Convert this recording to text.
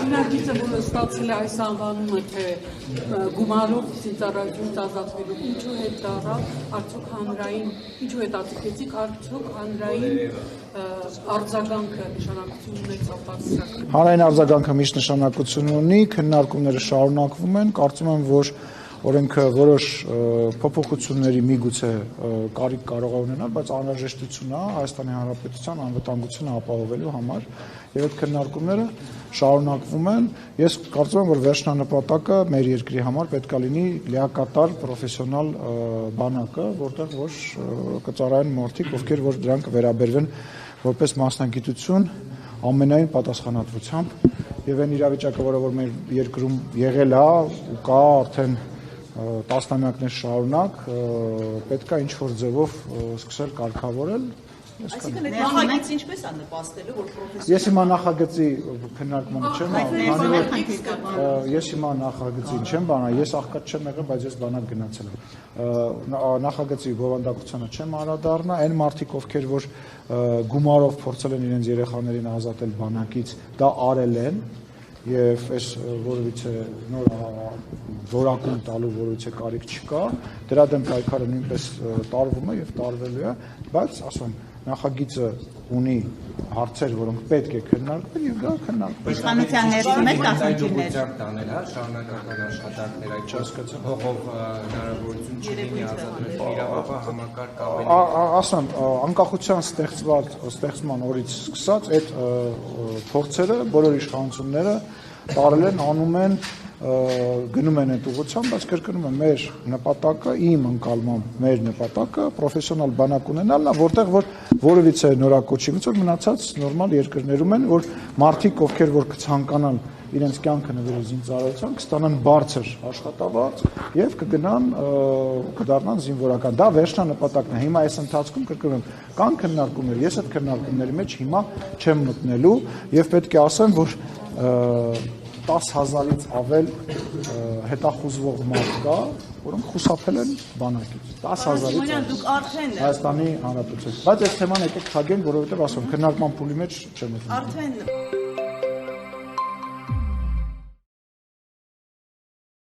Քննարկիչը, որը ստացել է այս անվանումը, թե գումարով ծիծառայությունից ազատվելու, ինչու հետ դառավ, արդյոք հանրային, ինչու հետաձգեցիք, արդյոք հանրային արձագանքը նշանակություն ունեցավ բարձրացնել։ Հանրային արձագանքը միշտ նշանակություն ունի, քննարկումները շարունակվում են, կարծում եմ, որ օրենքը որոշ փոփոխությունների միգուցե կարիք կարող է ունենալ, բայց անհրաժեշտություն է Հայաստանի Հանրապետության անվտանգությունը ապահովելու համար, եւ այդ քննարկումները շարունակվում են։ Ես կարծում եմ, որ վերջնանպատակը մեր երկրի համար պետք է լինի լիակատար պրոֆեսիոնալ բանակը, որտեղ որ կծառայեն մարդիկ, ովքեր որ դրանք վերաբերվեն որպես մասնագիտություն ամենայն պատասխանատվությամբ, եւ այն իրավիճակը, որը որ մեր երկրում եղել է ու կա արդեն տասնամյակներ շարունակ, պետք է ինչ-որ ձևով սկսել կարգավորել։ Այսինքն այդ նախագիծը ինչպես է նպաստելու, որ պրոֆեսիոնալ։ Ես հիմա նախագծի քննարկմանը չեմ անում, ես հիմա նախագծին չեմ բանա, ես աղքատ չեմ եղել, բայց ես բանակ գնացել եմ։ Նախագծի բովանդակությանը չեմ անդրադառնա, այն մարդիկ, ովքեր որ գումարով փորձել են իրենց երեխաներին ազատել բանակից, դա արել են, եւ այս որովիցե նոր որակում տալու որովիցե կարիք չկա, դրա դեմ պայքարը նույնպես տարվում է եւ տարվելու է, բայց ասում նախագիծը ունի հարցեր, որոնք պետք է քննարկվեն եւ դա քննարկվում է։ Իշխանության ներսում է կազմակերպել, տանել, հա, շարունակական աշխատանքներ այդ չասկացա, հողով հնարավորություն չլինի ազատվել իրավապահ համակարգ ավելի։ Ասում անկախության ստեղծման օրից սկսած այդ փորձերը բոլոր իշխանությունները տարել են, անում են, գնում են այդ ուղղությամբ, բայց կրկնում եմ մեր նպատակը, իմ ընկալմամբ մեր նպատակը պրոֆեսիոնալ բանակ ունենալն է, որտեղ որ որևիցե նորակոչի գծով մնացած նորմալ երկրներում են, որ մարդիկ, ովքեր որ կցանկանան իրենց կյանքը նվիրել զինծառայության, կստանան բարձր աշխատավարձ եւ կգնան կդառնան զինվորական։ Դա վերջնանպատակն է։ Հիմա այս ընթացքում կրկնում եմ, կան քննարկումներ, ես այդ քննարկումների մեջ հիմա չեմ մտնելու եւ պետք է ասեմ, որ 10,000-ից ավել հետախուզվող մարդ կա, որոնք խուսափել են բանակից։ 10,000-ից դուք արդեն Հայաստանի Հանրապետություն։ Բայց այս թեման եկեք թագենք, որովհետեւ ասում քննարկման փուլի մեջ չեմ մտնում։ Արդեն